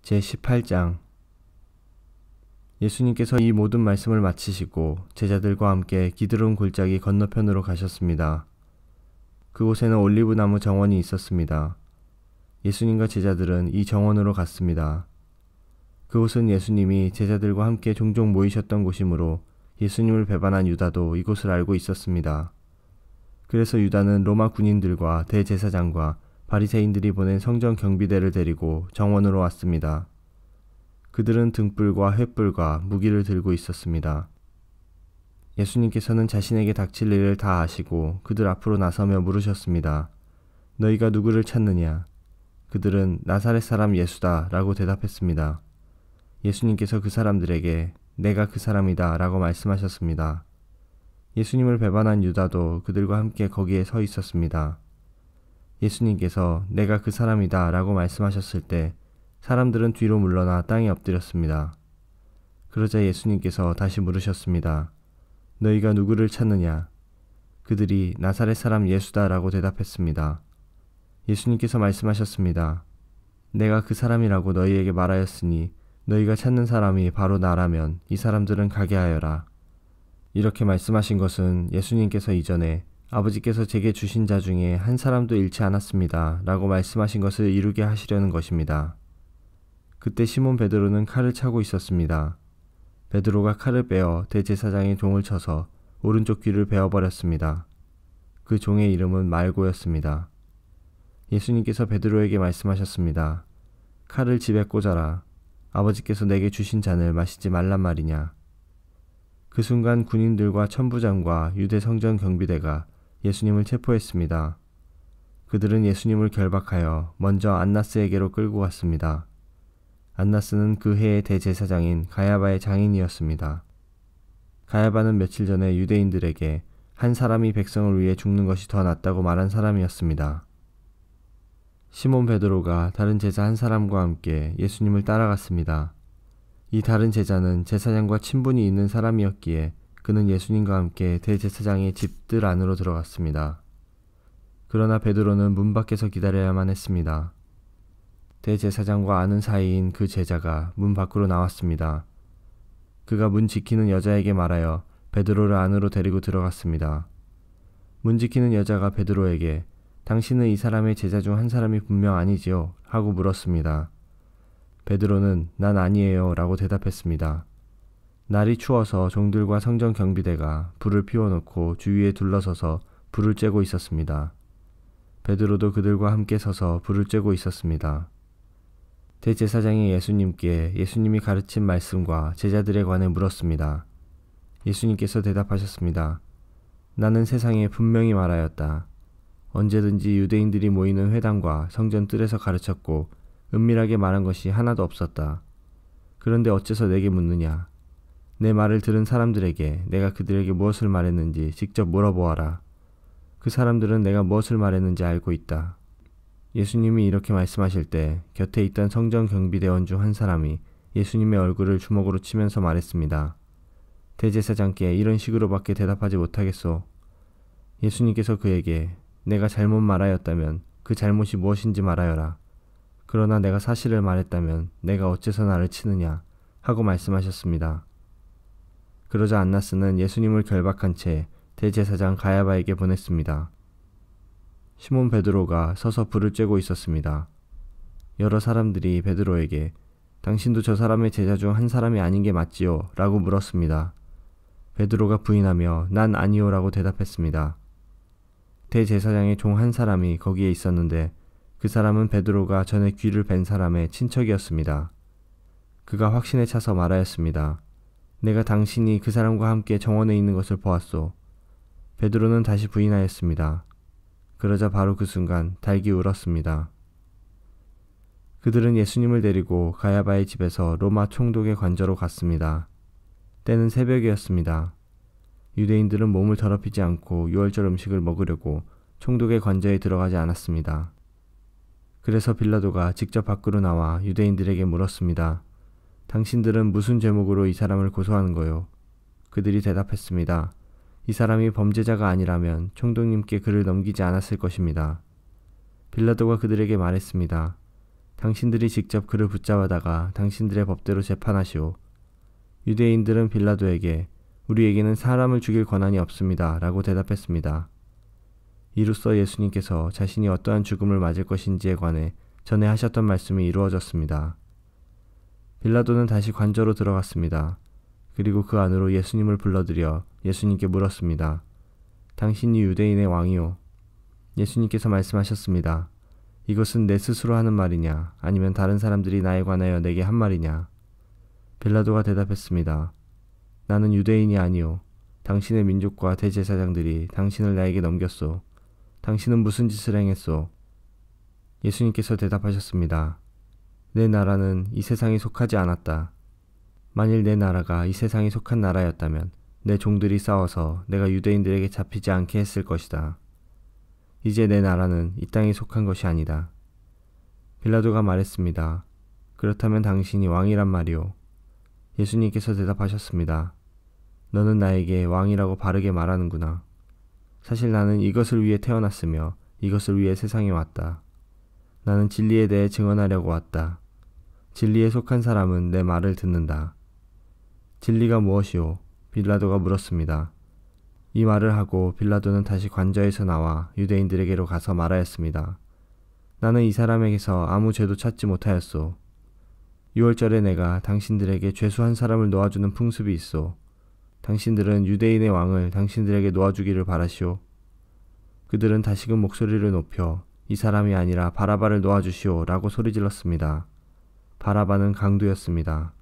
제18장. 예수님께서 이 모든 말씀을 마치시고 제자들과 함께 기드론 골짜기 건너편으로 가셨습니다. 그곳에는 올리브나무 정원이 있었습니다. 예수님과 제자들은 이 정원으로 갔습니다. 그곳은 예수님이 제자들과 함께 종종 모이셨던 곳이므로 예수님을 배반한 유다도 이곳을 알고 있었습니다. 그래서 유다는 로마 군인들과 대제사장과 바리새인들이 보낸 성전 경비대를 데리고 정원으로 왔습니다. 그들은 등불과 횃불과 무기를 들고 있었습니다. 예수님께서는 자신에게 닥칠 일을 다 아시고 그들 앞으로 나서며 물으셨습니다. 너희가 누구를 찾느냐? 그들은 나사렛 사람 예수다 라고 대답했습니다. 예수님께서 그 사람들에게 내가 그 사람이다 라고 말씀하셨습니다. 예수님을 배반한 유다도 그들과 함께 거기에 서 있었습니다. 예수님께서 내가 그 사람이다 라고 말씀하셨을 때 사람들은 뒤로 물러나 땅에 엎드렸습니다. 그러자 예수님께서 다시 물으셨습니다. 너희가 누구를 찾느냐? 그들이 나사렛 사람 예수다 라고 대답했습니다. 예수님께서 말씀하셨습니다. 내가 그 사람이라고 너희에게 말하였으니 너희가 찾는 사람이 바로 나라면 이 사람들은 가게 하여라. 이렇게 말씀하신 것은 예수님께서 이전에 아버지께서 제게 주신 자 중에 한 사람도 잃지 않았습니다 라고 말씀하신 것을 이루게 하시려는 것입니다. 그때 시몬 베드로는 칼을 차고 있었습니다. 베드로가 칼을 빼어 대제사장의 종을 쳐서 오른쪽 귀를 베어버렸습니다. 그 종의 이름은 말고였습니다. 예수님께서 베드로에게 말씀하셨습니다. 칼을 집에 꽂아라. 아버지께서 내게 주신 잔을 마시지 말란 말이냐. 그 순간 군인들과 천부장과 유대 성전 경비대가 예수님을 체포했습니다. 그들은 예수님을 결박하여 먼저 안나스에게로 끌고 갔습니다. 안나스는 그 해의 대제사장인 가야바의 장인이었습니다. 가야바는 며칠 전에 유대인들에게 한 사람이 백성을 위해 죽는 것이 더 낫다고 말한 사람이었습니다. 시몬 베드로가 다른 제자 한 사람과 함께 예수님을 따라갔습니다. 이 다른 제자는 제사장과 친분이 있는 사람이었기에 그는 예수님과 함께 대제사장의 집들 안으로 들어갔습니다. 그러나 베드로는 문 밖에서 기다려야만 했습니다. 대제사장과 아는 사이인 그 제자가 문 밖으로 나왔습니다. 그가 문 지키는 여자에게 말하여 베드로를 안으로 데리고 들어갔습니다. 문 지키는 여자가 베드로에게 당신은 이 사람의 제자 중 한 사람이 분명 아니지요? 하고 물었습니다. 베드로는 난 아니에요 라고 대답했습니다. 날이 추워서 종들과 성전 경비대가 불을 피워놓고 주위에 둘러서서 불을 쬐고 있었습니다. 베드로도 그들과 함께 서서 불을 쬐고 있었습니다. 대제사장이 예수님께 예수님이 가르친 말씀과 제자들에 관해 물었습니다. 예수님께서 대답하셨습니다. 나는 세상에 분명히 말하였다. 언제든지 유대인들이 모이는 회당과 성전 뜰에서 가르쳤고 은밀하게 말한 것이 하나도 없었다. 그런데 어째서 내게 묻느냐? 내 말을 들은 사람들에게 내가 그들에게 무엇을 말했는지 직접 물어보아라. 그 사람들은 내가 무엇을 말했는지 알고 있다. 예수님이 이렇게 말씀하실 때 곁에 있던 성전 경비대원 중 한 사람이 예수님의 얼굴을 주먹으로 치면서 말했습니다. 대제사장께 이런 식으로밖에 대답하지 못하겠소. 예수님께서 그에게 내가 잘못 말하였다면 그 잘못이 무엇인지 말하여라. 그러나 내가 사실을 말했다면 내가 어째서 나를 치느냐 하고 말씀하셨습니다. 그러자 안나스는 예수님을 결박한 채 대제사장 가야바에게 보냈습니다. 시몬 베드로가 서서 불을 쬐고 있었습니다. 여러 사람들이 베드로에게 당신도 저 사람의 제자 중 한 사람이 아닌 게 맞지요? 라고 물었습니다. 베드로가 부인하며 난 아니요 라고 대답했습니다. 대제사장의 종 한 사람이 거기에 있었는데 그 사람은 베드로가 전에 귀를 벤 사람의 친척이었습니다. 그가 확신에 차서 말하였습니다. 내가 당신이 그 사람과 함께 정원에 있는 것을 보았소. 베드로는 다시 부인하였습니다. 그러자 바로 그 순간 닭이 울었습니다. 그들은 예수님을 데리고 가야바의 집에서 로마 총독의 관저로 갔습니다. 때는 새벽이었습니다. 유대인들은 몸을 더럽히지 않고 유월절 음식을 먹으려고 총독의 관저에 들어가지 않았습니다. 그래서 빌라도가 직접 밖으로 나와 유대인들에게 물었습니다. 당신들은 무슨 제목으로 이 사람을 고소하는 거요? 그들이 대답했습니다. 이 사람이 범죄자가 아니라면 총독님께 그를 넘기지 않았을 것입니다. 빌라도가 그들에게 말했습니다. 당신들이 직접 그를 붙잡아다가 당신들의 법대로 재판하시오. 유대인들은 빌라도에게 우리에게는 사람을 죽일 권한이 없습니다. 라고 대답했습니다. 이로써 예수님께서 자신이 어떠한 죽음을 맞을 것인지에 관해 전에 하셨던 말씀이 이루어졌습니다. 빌라도는 다시 관저로 들어갔습니다. 그리고 그 안으로 예수님을 불러들여 예수님께 물었습니다. 당신이 유대인의 왕이오? 예수님께서 말씀하셨습니다. 이것은 내 스스로 하는 말이냐 아니면 다른 사람들이 나에 관하여 내게 한 말이냐? 빌라도가 대답했습니다. 나는 유대인이 아니오. 당신의 민족과 대제사장들이 당신을 나에게 넘겼소. 당신은 무슨 짓을 행했소? 예수님께서 대답하셨습니다. 내 나라는 이 세상에 속하지 않았다. 만일 내 나라가 이 세상에 속한 나라였다면 내 종들이 싸워서 내가 유대인들에게 잡히지 않게 했을 것이다. 이제 내 나라는 이 땅에 속한 것이 아니다. 빌라도가 말했습니다. 그렇다면 당신이 왕이란 말이오. 예수님께서 대답하셨습니다. 너는 나에게 왕이라고 바르게 말하는구나. 사실 나는 이것을 위해 태어났으며 이것을 위해 세상에 왔다. 나는 진리에 대해 증언하려고 왔다. 진리에 속한 사람은 내 말을 듣는다. 진리가 무엇이오? 빌라도가 물었습니다. 이 말을 하고 빌라도는 다시 관저에서 나와 유대인들에게로 가서 말하였습니다. 나는 이 사람에게서 아무 죄도 찾지 못하였소. 유월절에 내가 당신들에게 죄수한 사람을 놓아주는 풍습이 있소. 당신들은 유대인의 왕을 당신들에게 놓아주기를 바라시오. 그들은 다시금 목소리를 높여 이 사람이 아니라 바라바를 놓아주시오 라고 소리질렀습니다. 바라바는 강도였습니다.